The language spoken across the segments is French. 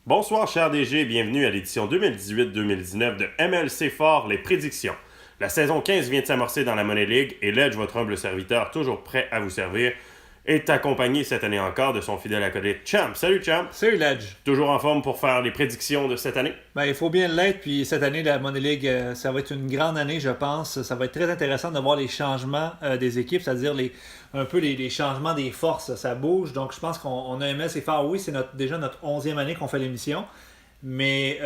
Bonsoir, cher DG, bienvenue à l'édition 2018-2019 de MLC Fort, les prédictions. La saison 15 vient de s'amorcer dans la Money League et Ledge, votre humble serviteur, toujours prêt à vous servir, est accompagné cette année encore de son fidèle acolyte Champ. Salut Champ! Salut Ledge! Toujours en forme pour faire les prédictions de cette année? Ben, il faut bien l'être, puis cette année, la Money League, ça va être une grande année, je pense. Ça va être très intéressant de voir les changements des équipes, c'est-à-dire un peu les changements des forces. Ça bouge, donc je pense qu'on a aimé ces faire. Oui, c'est déjà notre 11e année qu'on fait l'émission, mais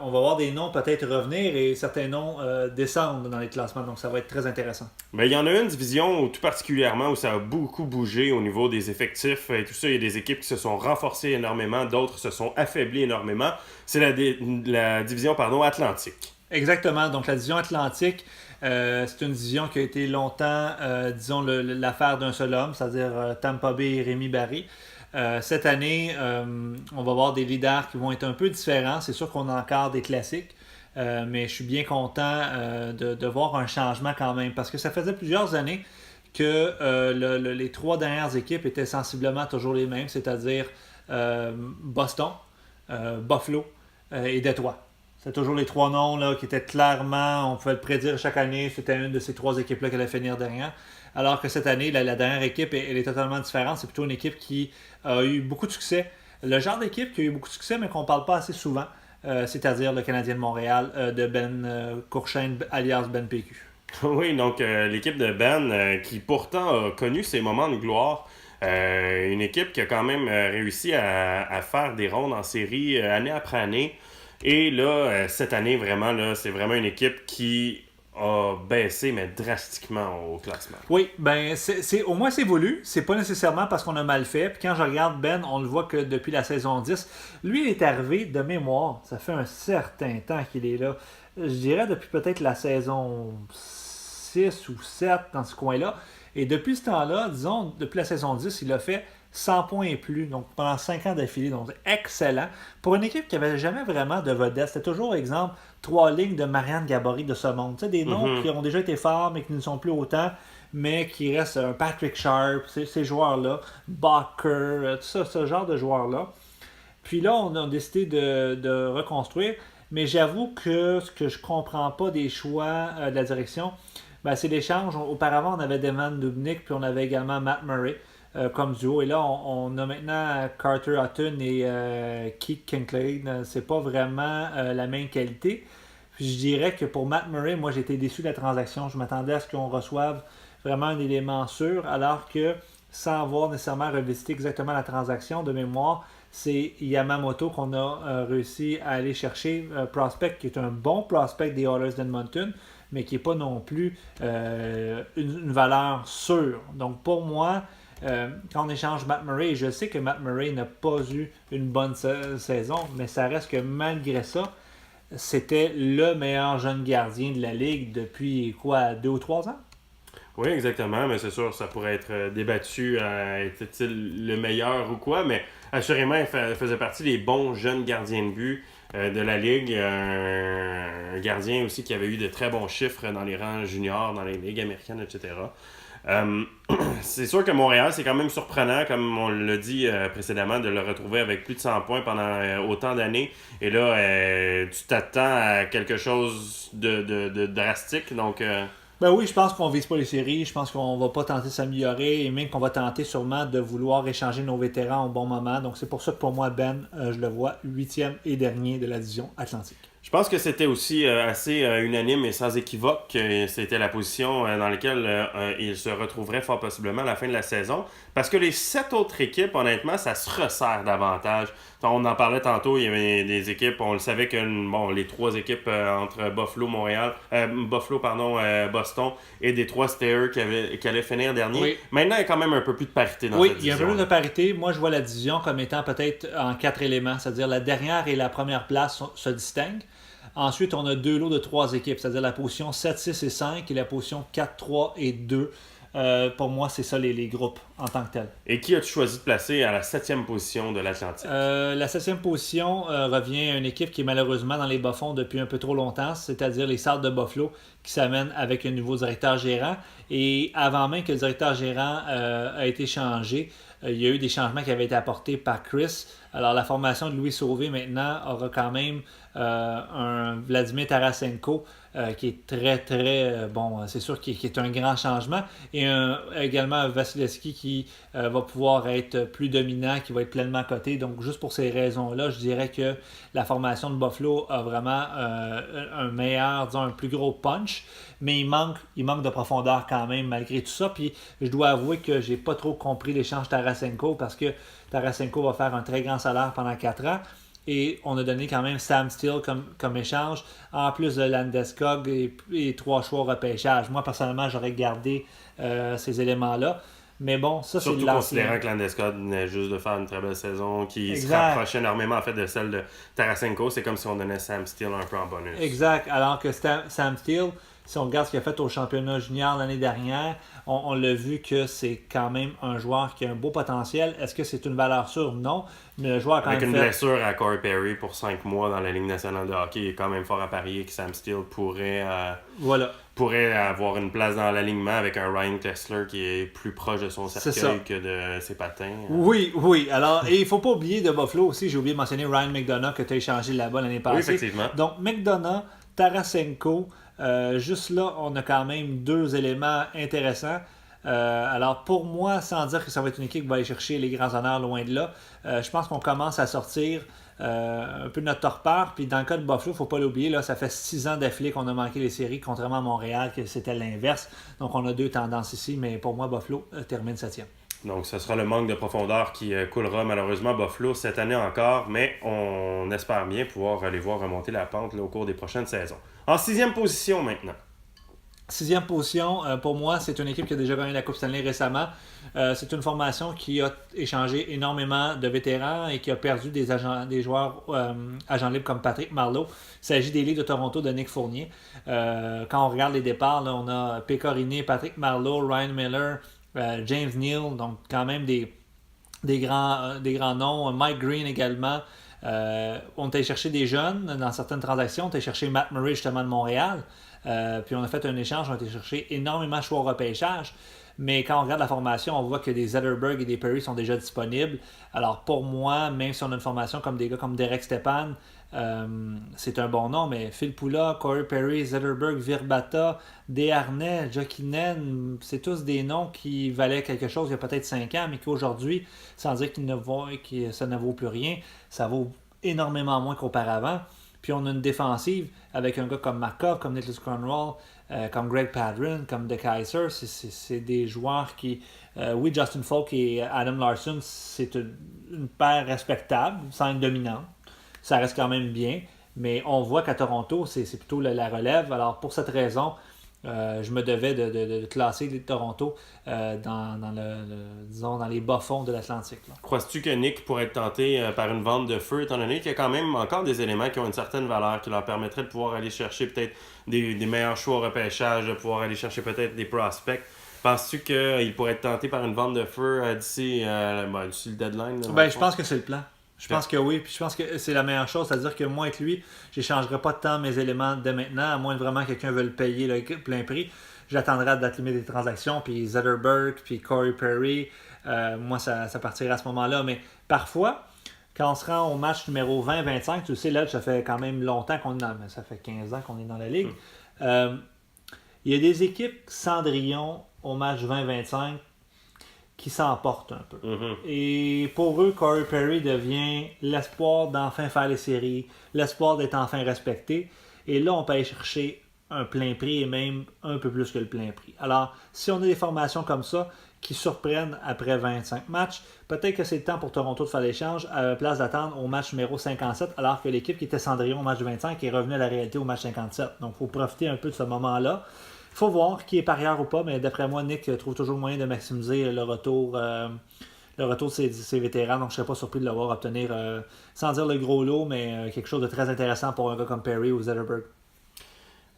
on va voir des noms peut-être revenir et certains noms descendre dans les classements, donc ça va être très intéressant. Ben, il y en a une division tout particulièrement où ça a beaucoup bougé au niveau des effectifs et tout ça. Il y a des équipes qui se sont renforcées énormément, d'autres se sont affaiblies énormément. C'est la division Atlantique. Exactement, donc la division Atlantique, c'est une division qui a été longtemps, disons, l'affaire d'un seul homme, c'est-à-dire Tampa Bay et Rémi Barry. Cette année, on va voir des leaders qui vont être un peu différents. C'est sûr qu'on a encore des classiques, mais je suis bien content de voir un changement quand même, parce que ça faisait plusieurs années que les trois dernières équipes étaient sensiblement toujours les mêmes, c'est-à-dire Boston, Buffalo et Détroit. C'est toujours les trois noms là, qui étaient clairement, on pouvait le prédire chaque année, c'était une de ces trois équipes-là qui allait finir dernière. Alors que cette année, la dernière équipe, elle est totalement différente. C'est plutôt une équipe qui a eu beaucoup de succès. Le genre d'équipe qui a eu beaucoup de succès, mais qu'on ne parle pas assez souvent, c'est-à-dire le Canadien de Montréal de Ben Courchaine, alias Ben PQ. Oui, donc l'équipe de Ben, qui pourtant a connu ses moments de gloire, une équipe qui a quand même réussi à faire des rondes en série année après année. Et là, cette année, vraiment, là, c'est vraiment une équipe qui a baissé, mais drastiquement au classement. Oui, ben au moins c'est voulu. C'est pas nécessairement parce qu'on a mal fait. Puis quand je regarde Ben, on le voit que depuis la saison 10, lui il est arrivé de mémoire. Ça fait un certain temps qu'il est là. Je dirais depuis peut-être la saison 6 ou 7 dans ce coin-là. Et depuis ce temps-là, disons, depuis la saison 10, il a fait 100 points et plus, donc pendant 5 ans d'affilée, donc excellent. Pour une équipe qui n'avait jamais vraiment de vedette, c'était toujours, exemple, 3 lignes de Marianne Gabory de ce monde. Tu sais, des noms qui ont déjà été forts, mais qui ne sont plus autant, mais qui restent un Patrick Sharp, ces joueurs-là, Barker, tout ça, ce genre de joueurs-là. Puis là, on a décidé de reconstruire, mais j'avoue que ce que je comprends pas des choix de la direction, ben, c'est l'échange. Auparavant, on avait Devin Dubnyk, puis on avait également Matt Murray. Comme duo. Et là, on a maintenant Carter Hutton et Keith Kincaid. C'est pas vraiment la même qualité. Puis je dirais que pour Matt Murray, moi j'ai été déçu de la transaction. Je m'attendais à ce qu'on reçoive vraiment un élément sûr, alors que sans avoir nécessairement revisité exactement la transaction de mémoire, c'est Yamamoto qu'on a réussi à aller chercher. Prospect qui est un bon prospect des Oilers d'Edmonton, mais qui n'est pas non plus une valeur sûre. Donc pour moi, quand on échange Matt Murray, je sais que Matt Murray n'a pas eu une bonne saison, mais ça reste que malgré ça, c'était le meilleur jeune gardien de la Ligue depuis 2 ou 3 ans? Oui, exactement, mais c'est sûr, ça pourrait être débattu, était-il le meilleur ou quoi, mais assurément, il faisait partie des bons jeunes gardiens de but de la Ligue. Un gardien aussi qui avait eu de très bons chiffres dans les rangs juniors, dans les ligues américaines, etc. C'est sûr que Montréal, c'est quand même surprenant, comme on l'a dit précédemment, de le retrouver avec plus de 100 points pendant autant d'années. Et là, tu t'attends à quelque chose de drastique. Donc, Ben oui, je pense qu'on vise pas les séries. Je pense qu'on va pas tenter de s'améliorer et même qu'on va tenter sûrement de vouloir échanger nos vétérans au bon moment. Donc c'est pour ça que pour moi, Ben, je le vois 8e et dernier de la division Atlantique. je pense que c'était aussi assez unanime et sans équivoque que c'était la position dans laquelle il se retrouverait fort possiblement à la fin de la saison. Parce que les 7 autres équipes, honnêtement, ça se resserre davantage. On en parlait tantôt, il y avait des équipes, on le savait que les 3 équipes entre Boston et Détroit, c'était eux qui allaient finir dernier. Oui. Maintenant, il y a quand même un peu plus de parité dans cette division. Oui, il y a un peu plus de parité. Moi, je vois la division comme étant peut-être en 4 éléments. C'est-à-dire la dernière et la première place se distinguent. Ensuite, on a 2 lots de 3 équipes, c'est-à-dire la position 7, 6 et 5 et la position 4, 3 et 2. Pour moi, c'est ça les groupes en tant que tels. Et qui as-tu choisi de placer à la 7e position de l'Atlantique? La 7e position revient à une équipe qui est malheureusement dans les bas-fonds depuis un peu trop longtemps, c'est-à-dire les Sables de Buffalo qui s'amènent avec un nouveau directeur gérant. Et avant même que le directeur gérant a été changé, il y a eu des changements qui avaient été apportés par Chris. Alors, la formation de Louis Sauvé maintenant aura quand même un Vladimir Tarasenko qui est très, très bon. C'est sûr qu'il est un grand changement. Et également un Vasilevski qui va pouvoir être plus dominant, qui va être pleinement coté. Donc, juste pour ces raisons-là, je dirais que la formation de Buffalo a vraiment un meilleur, disons, un plus gros punch. Mais il manque de profondeur quand même, malgré tout ça. Puis, je dois avouer que j'ai pas trop compris l'échange Tarasenko parce que Tarasenko va faire un très grand salaire pendant 4 ans. Et on a donné quand même Sam Steele comme échange, en plus de Landeskog et 3 choix au repêchage. Moi, personnellement, j'aurais gardé ces éléments-là. Mais bon, ça, c'est surtout considérant que Landeskog venait juste de faire une très belle saison, qui se rapprochait énormément en fait de celle de Tarasenko. C'est comme si on donnait Sam Steele un peu en bonus. Exact. Alors que Sam Steele, si on regarde ce qu'il a fait au championnat junior l'année dernière, on l'a vu que c'est quand même un joueur qui a un beau potentiel. Est-ce que c'est une valeur sûre? Non. Mais le joueur a quand avec même une blessure à Corey Perry pour 5 mois dans la Ligue nationale de hockey, il est quand même fort à parier que Sam Steele pourrait avoir une place dans l'alignement avec un Ryan Kessler qui est plus proche de son cercueil que de ses patins. Oui. Alors, et il ne faut pas oublier de Buffalo aussi. J'ai oublié de mentionner Ryan McDonough que tu as échangé là-bas l'année passée. Oui, effectivement. Donc, McDonough, Tarasenko, juste là, on a quand même 2 éléments intéressants. Alors pour moi, sans dire que ça va être une équipe qui va aller chercher les grands honneurs loin de là, je pense qu'on commence à sortir un peu de notre torpeur. Puis dans le cas de Buffalo, il ne faut pas l'oublier, là, ça fait 6 ans d'affilée qu'on a manqué les séries, contrairement à Montréal, que c'était l'inverse. Donc on a 2 tendances ici, mais pour moi, Buffalo termine 7e. Donc, ce sera le manque de profondeur qui coulera malheureusement Buffalo cette année encore, mais on espère bien pouvoir les voir remonter la pente là, au cours des prochaines saisons. En 6e position maintenant. 6e position, pour moi, c'est une équipe qui a déjà gagné la Coupe Stanley récemment. C'est une formation qui a échangé énormément de vétérans et qui a perdu des joueurs agents libres comme Patrick Marleau. Il s'agit des Ligues de Toronto de Nick Fournier. Quand on regarde les départs, là, on a Pécoriné, Patrick Marleau, Ryan Miller, James Neal, donc quand même des grands noms. Mike Green également. On est allé chercher des jeunes dans certaines transactions. On est allé chercher Matt Murray justement de Montréal. Puis on a fait un échange, on a été chercher énormément de choix au repêchage. Mais quand on regarde la formation, on voit que des Zetterberg et des Perry sont déjà disponibles. Alors pour moi, même si on a une formation comme des gars comme Derek Stepan, c'est un bon nom, mais Phil Poula, Corey Perry, Zetterberg, Virbata, Desharnais, Jokinen, c'est tous des noms qui valaient quelque chose il y a peut-être 5 ans, mais qu'aujourd'hui, sans dire que ça ne vaut plus rien, ça vaut énormément moins qu'auparavant. Puis on a une défensive avec un gars comme Markov, comme Nicholas Kronwall, comme Greg Padron, comme De Kaiser. C'est des joueurs qui... oui, Justin Falk et Adam Larson, c'est une paire respectable, sans être dominante. Ça reste quand même bien. Mais on voit qu'à Toronto, c'est plutôt la relève. Alors pour cette raison, je me devais de classer les Toronto dans les bas-fonds de l'Atlantique. Crois-tu que Nick pourrait être tenté par une vente de feu, étant donné qu'il y a quand même encore des éléments qui ont une certaine valeur, qui leur permettraient de pouvoir aller chercher peut-être des meilleurs choix au repêchage, de pouvoir aller chercher peut-être des prospects? Penses-tu qu'il pourrait être tenté par une vente de feu d'ici le deadline? Je pense que c'est le plan. Je pense que oui, puis je pense que c'est la meilleure chose, c'est-à-dire que moi avec lui, je n'échangerai pas tant mes éléments dès maintenant, à moins que vraiment quelqu'un veuille le payer le plein prix. J'attendrai à la date limite des transactions, puis Zetterberg, puis Corey Perry, moi ça partira à ce moment-là. Mais parfois, quand on se rend au match numéro 20-25, tu sais, là, ça fait quand même longtemps qu'on est ça fait 15 ans qu'on est dans la Ligue. Il y a des équipes Cendrillon au match 20-25 qui s'emportent un peu. Et pour eux, Corey Perry devient l'espoir d'enfin faire les séries, l'espoir d'être enfin respecté. Et là, on peut aller chercher un plein prix et même un peu plus que le plein prix. Alors, si on a des formations comme ça qui surprennent après 25 matchs, peut-être que c'est le temps pour Toronto de faire l'échange à la place d'attendre au match numéro 57, alors que l'équipe qui était Cendrillon au match 25 est revenue à la réalité au match 57. Donc, il faut profiter un peu de ce moment-là. Il faut voir qui est parieur ou pas, mais d'après moi, Nick trouve toujours moyen de maximiser le retour de ses vétérans. Donc, je ne serais pas surpris de le voir obtenir, sans dire le gros lot, mais quelque chose de très intéressant pour un gars comme Perry ou Zetterberg.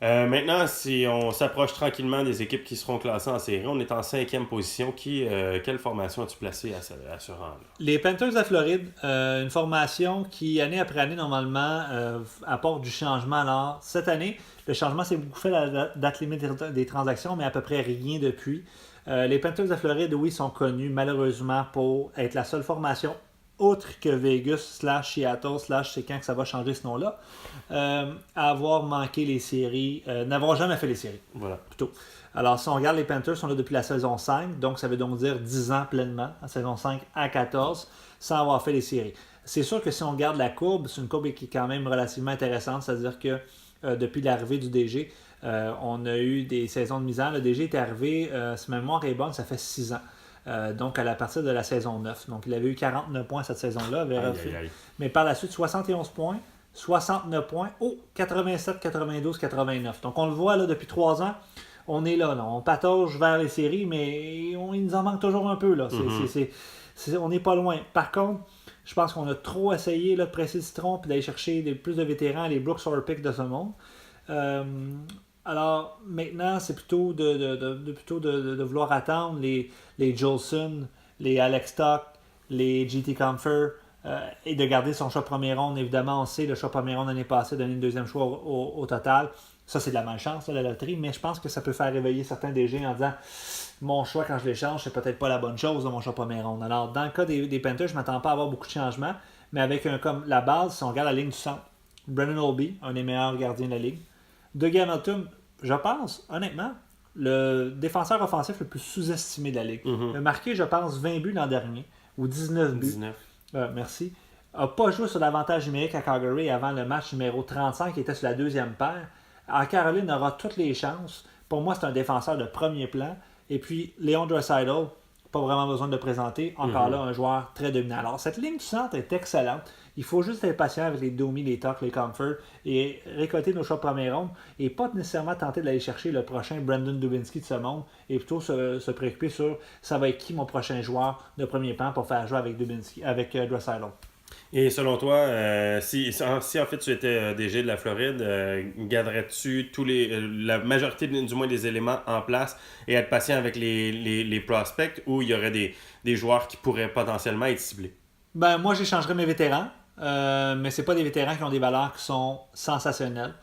Maintenant, si on s'approche tranquillement des équipes qui seront classées en série, on est en 5e position. Quelle formation as-tu placé à ce rang-là? Les Panthers de la Floride, une formation qui, année après année, normalement, apporte du changement. Alors, cette année, le changement s'est beaucoup fait à la date limite des transactions, mais à peu près rien depuis. Les Panthers de la Floride, oui, sont connus malheureusement pour être la seule formation outre que Vegas / Seattle / c'est quand que ça va changer ce nom-là, avoir manqué les séries, n'avoir jamais fait les séries. Voilà. Plutôt. Alors, si on regarde les Panthers, ils sont là depuis la saison 5, donc ça veut donc dire 10 ans pleinement, la saison 5 à 14, sans avoir fait les séries. C'est sûr que si on regarde la courbe, c'est une courbe qui est quand même relativement intéressante, c'est-à-dire que depuis l'arrivée du DG, on a eu des saisons de misère. Le DG est arrivé, si ma mémoire est bonne, ça fait 6 ans. Donc à la partir de la saison 9. Donc il avait eu 49 points cette saison-là. Mais par la suite, 71 points, 69 points, 87, 92, 89. Donc on le voit là depuis 3 ans. On est là, on patauge vers les séries, mais il nous en manque toujours un peu. Là. On n'est pas loin. Par contre, je pense qu'on a trop essayé là, de presser le citron et d'aller chercher plus de vétérans, les Brooks Orpik de ce monde. Alors maintenant, c'est plutôt de vouloir attendre les Jolson, les Alex Stock, les GT Comfer et de garder son choix premier ronde. Évidemment, on sait le choix premier ronde l'année passée, donner une deuxième choix au total. Ça, c'est de la malchance, la loterie, mais je pense que ça peut faire réveiller certains DG en disant mon choix quand je l'échange, c'est peut-être pas la bonne chose, mon choix premier ronde. Alors, dans le cas des Panthers, je ne m'attends pas à avoir beaucoup de changements, mais avec comme la base, si on regarde la ligne du centre, Brennan Olby, un des meilleurs gardiens de la ligue. Doug Hamilton, je pense, honnêtement, le défenseur offensif le plus sous-estimé de la ligue. Il a marqué, je pense, 20 buts l'an dernier, ou 19 buts. 19. Merci. N'a pas joué sur l'avantage numérique à Calgary avant le match numéro 35, qui était sur la deuxième paire. En Caroline aura toutes les chances. Pour moi, c'est un défenseur de premier plan. Et puis, Leon Draisaitl, pas vraiment besoin de le présenter. Encore là, un joueur très dominant. Alors, cette ligne du centre est excellente. Il faut juste être patient avec les Domi, les Tuck, les Comfort et récolter nos choix de première ronde et pas nécessairement tenter d'aller chercher le prochain Brandon Dubinsky de ce monde et plutôt se préoccuper sur ça va être qui mon prochain joueur de premier plan pour faire jouer avec Dubinsky, avec Draisaitl. Et selon toi, si en fait tu étais DG de la Floride, garderais-tu la majorité du moins des éléments en place et être patient avec les prospects ou il y aurait des joueurs qui pourraient potentiellement être ciblés? Ben moi j'échangerais mes vétérans, mais c'est pas des vétérans qui ont des valeurs qui sont sensationnelles.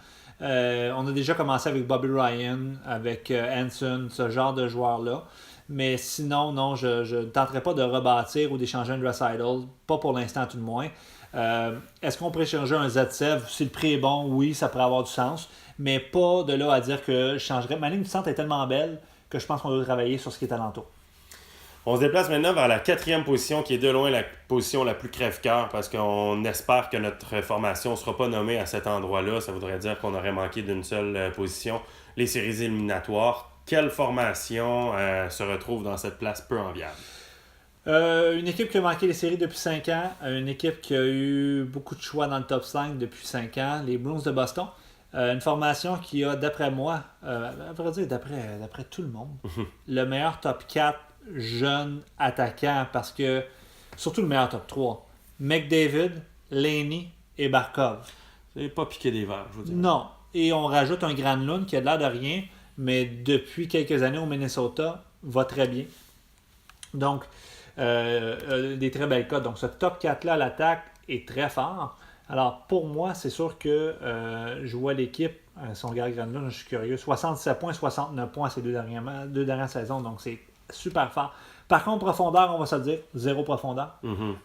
On a déjà commencé avec Bobby Ryan, avec Hanson, ce genre de joueurs-là. Mais sinon, non, je ne tenterai pas de rebâtir ou d'échanger un Draisaitl, pas pour l'instant tout de moins. Est-ce qu'on pourrait échanger un Zaitsev? Si le prix est bon, oui, ça pourrait avoir du sens. Mais pas de là à dire que je changerais. Ma ligne du centre est tellement belle que je pense qu'on doit travailler sur ce qui est alentour. On se déplace maintenant vers la 4e position, qui est de loin la position la plus crève-cœur, parce qu'on espère que notre formation ne sera pas nommée à cet endroit-là. Ça voudrait dire qu'on aurait manqué d'une seule position, les séries éliminatoires. Quelle formation se retrouve dans cette place peu enviable? Une équipe qui a manqué les séries depuis 5 ans, une équipe qui a eu beaucoup de choix dans le top 5 depuis 5 ans, les Bruins de Boston. Une formation qui a, d'après moi, à vrai dire, d'après tout le monde, le meilleur top 4 jeunes attaquants, parce que, surtout le meilleur top 3, McDavid, Laney et Barkov. C'est pas piqué des verres, je veux dire. Non, et on rajoute un Granlund qui a l'air de rien, mais depuis quelques années au Minnesota, va très bien. Donc, des très belles cotes. Donc, ce top 4-là à l'attaque est très fort. Alors, pour moi, c'est sûr que je vois l'équipe, si on regarde Granlund, je suis curieux, 67 points, 69 points ces deux dernières saisons. Donc, c'est super fort. Par contre, profondeur, on va se le dire, zéro profondeur.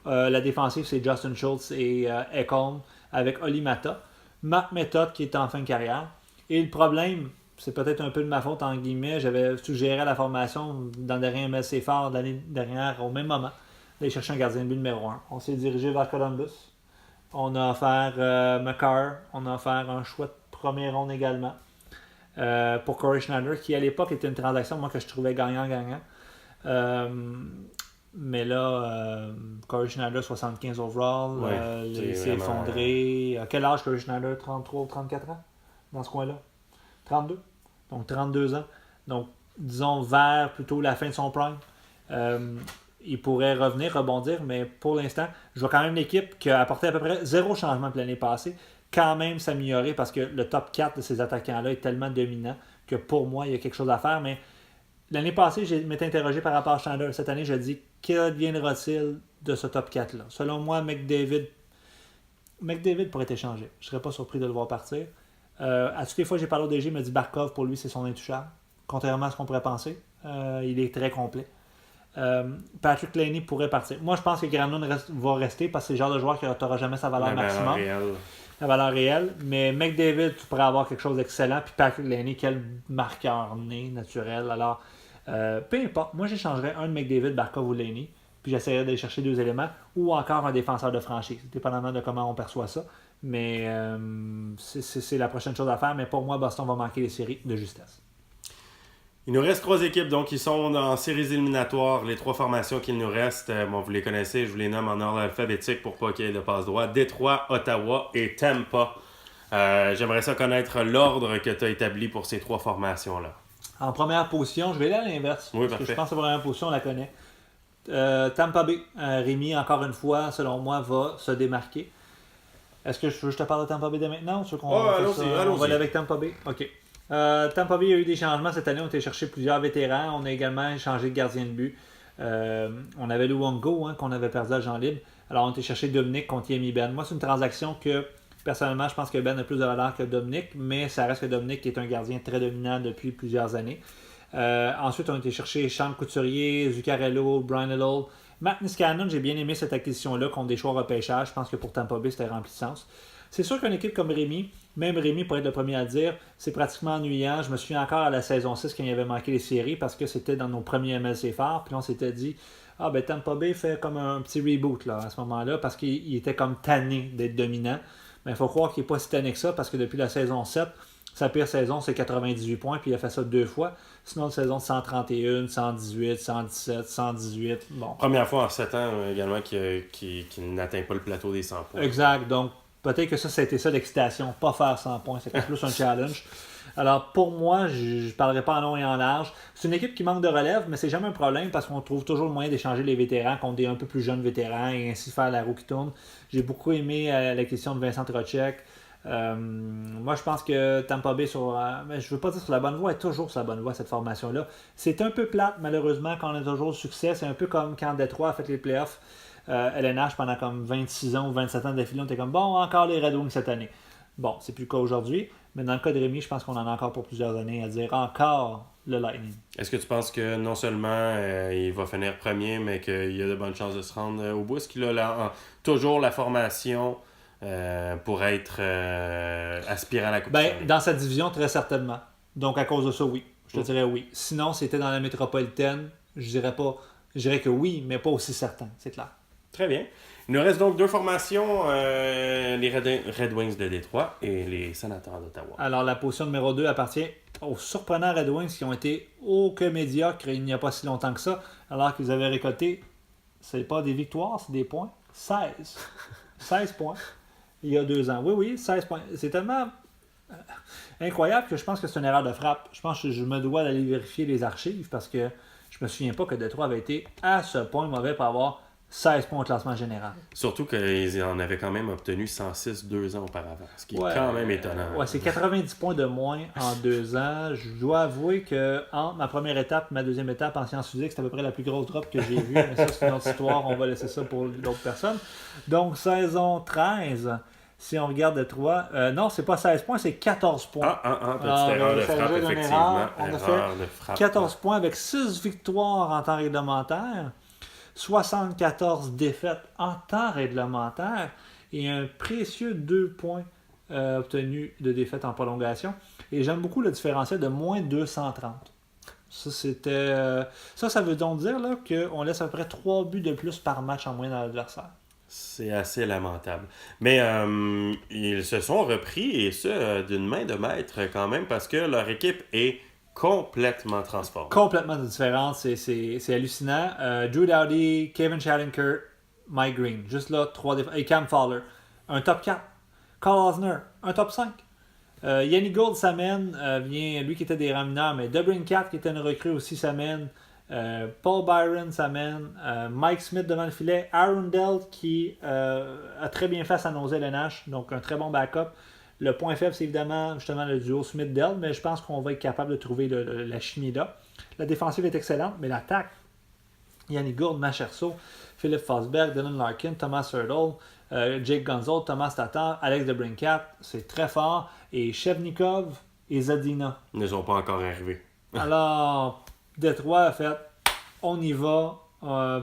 La défensive, c'est Justin Schultz et Ekholm avec Oli Mata. Marc Method qui est en fin de carrière. Et le problème, c'est peut-être un peu de ma faute, en guillemets. J'avais suggéré la formation dans le dernier MLC fort l'année dernière, au même moment, d'aller chercher un gardien de but numéro 1. On s'est dirigé vers Columbus. On a offert McCarr. On a offert un choix de première ronde également pour Corey Schneider, qui à l'époque était une transaction, moi, que je trouvais gagnant-gagnant. Mais là, Corey Schneider, 75 overall, il s'est effondré. À quel âge Corey Schneider? 33 ou 34 ans? Dans ce coin-là? 32. Donc 32 ans. Donc, disons, vers plutôt la fin de son prime. Il pourrait revenir, rebondir, mais pour l'instant, je vois quand même l'équipe qui a apporté à peu près 0 changement de l'année passée, quand même s'améliorer parce que le top 4 de ces attaquants-là est tellement dominant que pour moi, il y a quelque chose à faire. Mais l'année passée, je m'étais interrogé par rapport à Schneider. Cette année, je dis, qu'adviendra-t-il de ce top 4-là? Selon moi, McDavid pourrait être échangé. Je ne serais pas surpris de le voir partir. À toutes les fois que j'ai parlé au DG, il m'a dit Barkov, pour lui, c'est son intouchable. Contrairement à ce qu'on pourrait penser. Il est très complet. Patrick Laney pourrait partir. Moi, je pense que Granlund va rester parce que c'est le genre de joueur qui n'aura jamais sa valeur maximum. La valeur réelle. Mais McDavid, tu pourrais avoir quelque chose d'excellent. Puis Patrick Laney, quel marqueur né naturel. Alors, peu importe. Moi, j'échangerais un de McDavid, Barkov ou Laney. Puis j'essaierais d'aller chercher 2 éléments. Ou encore un défenseur de franchise. Dépendamment de comment on perçoit ça. Mais c'est la prochaine chose à faire. Mais pour moi, Boston va manquer les séries de justesse. Il nous reste 3 équipes, donc ils sont en séries éliminatoires. Les 3 formations qu'il nous reste, vous les connaissez, je vous les nomme en ordre alphabétique pour pas qu'il y ait de passe droit. Détroit, Ottawa et Tampa. J'aimerais ça connaître l'ordre que tu as établi pour ces 3 formations-là. En première position, je vais aller à l'inverse. Oui, parce que je pense que la première position, on la connaît. Tampa Bay, Rémi, encore une fois, selon moi, va se démarquer. Est-ce que je te parle de Tampa Bay dès maintenant ou allons-y. On va aller avec Tampa Bay? OK. Tampa Bay a eu des changements cette année. On a été chercher plusieurs vétérans. On a également échangé de gardien de but. On avait Luongo qu'on avait perdu à Jean Libre. Alors on a été chercher Dominic contre Yemi Ben. Moi, c'est une transaction que personnellement, je pense que Ben a plus de valeur que Dominic, mais ça reste que Dominic est un gardien très dominant depuis plusieurs années. Ensuite, on a été chercher Sean Couturier, Zuccarello, Brian Little. Matt Niskanen, j'ai bien aimé cette acquisition-là contre des choix repêchage. Je pense que pour Tampa Bay, c'était rempli de sens. C'est sûr qu'une équipe comme Rémi, même Rémi pour être le premier à dire, c'est pratiquement ennuyant. Je me souviens encore à la saison 6 quand il avait manqué les séries parce que c'était dans nos premiers MLC phares. Puis on s'était dit, Tampa Bay fait comme un petit reboot là, à ce moment-là parce qu'il était comme tanné d'être dominant. Mais il faut croire qu'il n'est pas si tanné que ça parce que depuis la saison 7, sa pire saison, c'est 98 points, puis il a fait ça 2 fois. Sinon, une saison de 131, 118, 117, 118. Bon. Première fois en 7 ans également qu'il n'atteint pas le plateau des 100 points. Exact. Donc, peut-être que ça a été ça l'excitation. Pas faire 100 points. C'était plus un challenge. Alors, pour moi, je ne parlerai pas en long et en large. C'est une équipe qui manque de relève, mais c'est jamais un problème parce qu'on trouve toujours le moyen d'échanger les vétérans contre des un peu plus jeunes vétérans et ainsi faire la roue qui tourne. J'ai beaucoup aimé la question de Vincent Trocheck. Moi, je pense que Tampa Bay, je ne veux pas dire sur la bonne voie, est toujours sur la bonne voie, cette formation-là. C'est un peu plate, malheureusement, quand on a toujours le succès. C'est un peu comme quand Détroit a fait les playoffs. LNH, pendant comme 26 ans ou 27 ans d'affilée, on était comme, bon, encore les Red Wings cette année. Bon, c'est plus le cas aujourd'hui, mais dans le cas de Rémi, je pense qu'on en a encore pour plusieurs années à dire encore le Lightning. Est-ce que tu penses que non seulement il va finir premier, mais qu'il y a de bonnes chances de se rendre au bout? Est-ce qu'il a toujours la formation pour être aspirant à la Coupe Stanley? Dans sa division, très certainement. Donc, à cause de ça, oui. Je te dirais oui. Sinon, c'était dans la métropolitaine, je dirais que oui, mais pas aussi certain, c'est clair. Très bien. Il nous reste donc 2 formations, les Red Wings de Détroit et les Sénateurs d'Ottawa. Alors, la position numéro 2 appartient aux surprenants Red Wings qui ont été que médiocres il n'y a pas si longtemps que ça, alors qu'ils avaient récolté, c'est pas des victoires, c'est des points, 16. 16 points il y a 2 ans. Oui, 16 points. C'est tellement incroyable que je pense que c'est une erreur de frappe. Je pense que je me dois d'aller vérifier les archives parce que je me souviens pas que Détroit avait été à ce point mauvais pour avoir 16 points au classement général. Surtout qu'ils en avaient quand même obtenu 106 2 ans auparavant, ce qui est quand même étonnant. Ouais, c'est 90 points de moins en 2 ans. Je dois avouer que entre ma première étape et ma deuxième étape en sciences physiques, c'est à peu près la plus grosse drop que j'ai vue. Mais ça, c'est une autre histoire. On va laisser ça pour d'autres personnes. Donc, saison 13, si on regarde Détroit, non, c'est pas 16 points, c'est 14 points. Petite erreur de frappe, effectivement. On a fait 14 points avec 6 victoires en temps réglementaire. 74 défaites en temps réglementaire et un précieux 2 points obtenus de défaites en prolongation. Et j'aime beaucoup le différentiel de moins 230. Ça veut donc dire là, qu'on laisse à peu près 3 buts de plus par match en moyenne à l'adversaire. C'est assez lamentable. Mais ils se sont repris, et ça d'une main de maître quand même, parce que leur équipe est complètement transformée. Complètement différente, c'est hallucinant. Drew Doughty, Kevin Shattenkirk, Mike Green. Juste là, 3 défenses. Et Cam Fowler. Un top 4. Carl Osner, un top 5. Yannick Gould s'amène, lui qui était des rangs mineurs, mais DeBrincat qui était une recrue aussi s'amène. Paul Byron s'amène. Mike Smith devant le filet. Aaron Dell qui a très bien fait à San Jose LNH, donc un très bon backup. Le point faible, c'est évidemment justement le duo Smith-Dell, mais je pense qu'on va être capable de trouver la chimie là. La défensive est excellente, mais l'attaque, Yannick Gourde, Macherso, Philippe Forsberg, Dylan Larkin, Thomas Hurdle, Jake Gonzalez, Thomas Tatar, Alex DeBrincat, c'est très fort. Et Shevnikov et Zadina ne sont pas encore arrivés. Alors, Détroit a fait, on y va,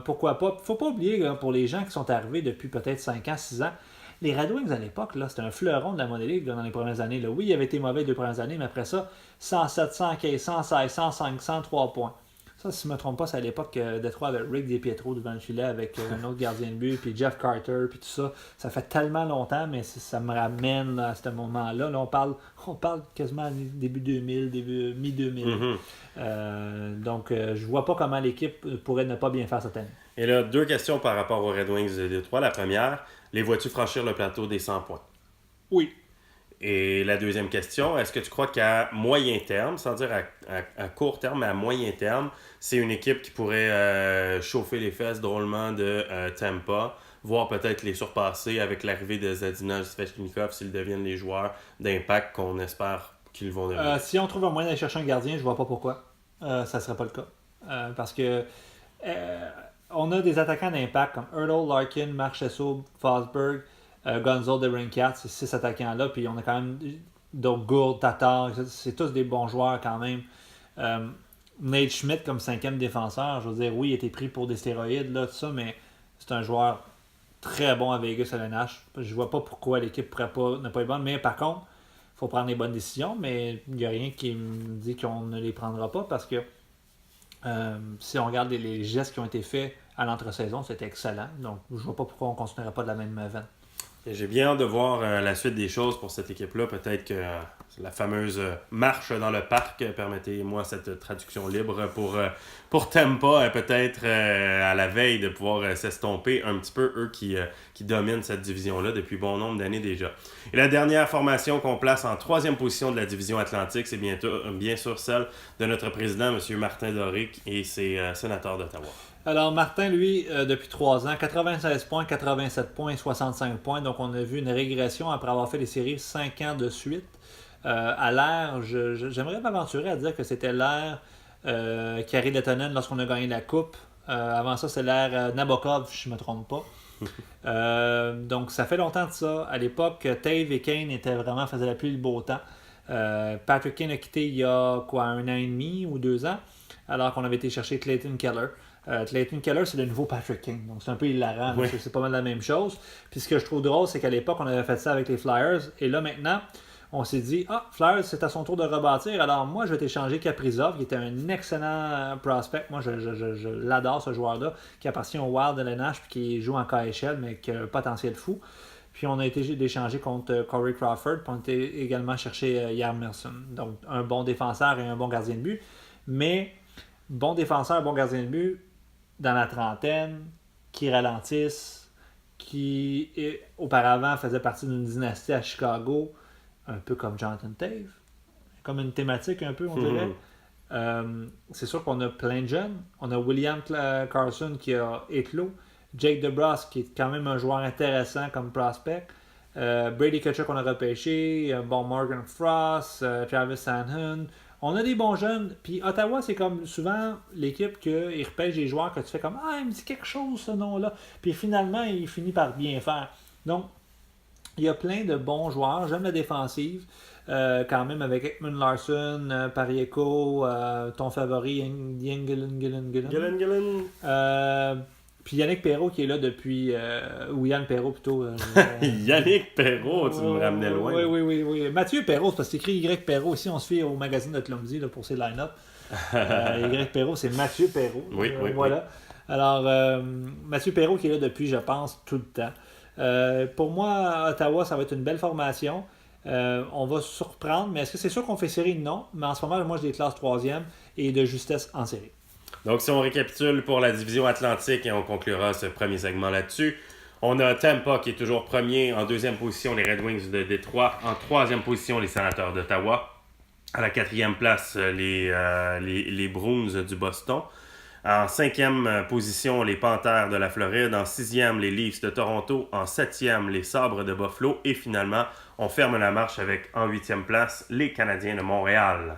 pourquoi pas. Faut pas oublier, là, pour les gens qui sont arrivés depuis peut-être 5 ans, 6 ans, les Red Wings à l'époque, là, c'était un fleuron de la Money League là, dans les premières années. Là. Oui, il avait été mauvais les 2 premières années, mais après ça, 107, 115, 116, 105, 103 points. Ça, si je ne me trompe pas, c'est à l'époque que Détroit avait Rick DiPietro devant le filet avec un autre gardien de but, puis Jeff Carter, puis tout ça. Ça fait tellement longtemps, mais ça me ramène à ce moment-là. Là, on parle quasiment début 2000, mi-2000. Donc, je vois pas comment l'équipe pourrait ne pas bien faire cette année. Et là, 2 questions par rapport aux Red Wings de Détroit. La première, les vois-tu franchir le plateau des 100 points? Oui. Et la deuxième question, est-ce que tu crois qu'à moyen terme, sans dire à court terme, mais à moyen terme, c'est une équipe qui pourrait chauffer les fesses drôlement de Tampa, voire peut-être les surpasser avec l'arrivée de Zadina Svechnikov s'ils deviennent les joueurs d'impact qu'on espère qu'ils vont devenir? Si on trouve un moyen d'aller chercher un gardien, je vois pas pourquoi. Ça serait pas le cas. Parce que on a des attaquants d'impact comme Hurdle, Larkin, Mark Chesso, Fosberg, Gonzo, Derincat, ces 6 attaquants-là, puis on a quand même donc Gould, Tatar, c'est tous des bons joueurs quand même. Nate Schmidt comme 5e défenseur, je veux dire, oui, il a été pris pour des stéroïdes, là, tout ça, mais c'est un joueur très bon à Vegas à l'NH. Je vois pas pourquoi l'équipe ne pas être bonne, mais par contre, il faut prendre les bonnes décisions, mais il n'y a rien qui me dit qu'on ne les prendra pas parce que si on regarde les gestes qui ont été faits à l'entre-saison, c'était excellent. Donc, je vois pas pourquoi on ne continuerait pas de la même veine. J'ai bien hâte de voir la suite des choses pour cette équipe-là. Peut-être que la fameuse marche dans le parc, permettez-moi cette traduction libre pour Tampa, peut-être à la veille de pouvoir s'estomper un petit peu, eux qui dominent cette division-là depuis bon nombre d'années déjà. Et la dernière formation qu'on place en 3e position de la division Atlantique, c'est bien sûr celle de notre président, M. Martin Doric, et ses sénateurs d'Ottawa. Alors, Martin, lui, depuis 3 ans, 96 points, 87 points et 65 points. Donc, on a vu une régression après avoir fait les séries 5 ans de suite. À l'ère, j'aimerais m'aventurer à dire que c'était l'ère Kari Lehtonen lorsqu'on a gagné la Coupe. Avant ça, c'est l'ère Nabokov, si je ne me trompe pas. Donc, ça fait longtemps de ça. À l'époque, Tave et Kane faisaient la pluie et le beau temps. Patrick Kane a quitté il y a 1 an et demi ou 2 ans, alors qu'on avait été chercher Clayton Keller. Clayton Keller, c'est le nouveau Patrick King. Donc, c'est un peu hilarant. Oui. C'est pas mal la même chose. Puis, ce que je trouve drôle, c'est qu'à l'époque, on avait fait ça avec les Flyers. Et là, maintenant, on s'est dit, Flyers, c'est à son tour de rebâtir. Alors, moi, je vais t'échanger Kaprizov, qui était un excellent prospect. Moi, je l'adore, ce joueur-là, qui appartient au Wild de l'NH, puis qui joue en KHL, mais qui a un potentiel fou. Puis, on a été échangé contre Corey Crawford, puis on a été également chercher Yarmerson. Donc, un bon défenseur et un bon gardien de but. Mais, bon défenseur, bon gardien de but, dans la trentaine, qui ralentissent, qui auparavant faisait partie d'une dynastie à Chicago, un peu comme Jonathan Tave, comme une thématique un peu, on dirait. C'est sûr qu'on a plein de jeunes. On a William Carlson qui a éclos, Jake DeBrusk qui est quand même un joueur intéressant comme prospect, Brady Tkachuk qu'on a repêché, bon Morgan Frost, Travis Sanheim. On a des bons jeunes, puis Ottawa, c'est comme souvent l'équipe qui repêche des joueurs que tu fais comme « Ah, il me dit quelque chose ce nom-là », puis finalement, il finit par bien faire. Donc, il y a plein de bons joueurs. J'aime la défensive, quand même, avec Ekman Larsson, Parieko, ton favori, Gillen. Puis Yannick Perrault qui est là depuis... ou Yann Perrault plutôt. Yannick Perrault, tu me ramenais loin. Oui. Mathieu Perrault, c'est parce que c'est écrit Y Perrault. Ici, on se fie au magazine de Clumsy là, pour ses line-up. Y Perrault, c'est Mathieu Perrault. Oui. Voilà. Alors, Mathieu Perrault qui est là depuis, je pense, tout le temps. Pour moi, Ottawa, ça va être une belle formation. On va surprendre, mais est-ce que c'est sûr qu'on fait série? Non. Mais en ce moment, moi, je les classe 3e et de justesse en série. Donc, si on récapitule pour la division Atlantique et on conclura ce premier segment là-dessus, on a Tampa qui est toujours premier, en 2e position les Red Wings de Détroit, en 3e position les Sénateurs d'Ottawa, à la 4e place les Bruins du Boston, en 5e position les Panthers de la Floride, en 6e les Leafs de Toronto, en 7e les Sabres de Buffalo et finalement on ferme la marche avec en 8e place les Canadiens de Montréal.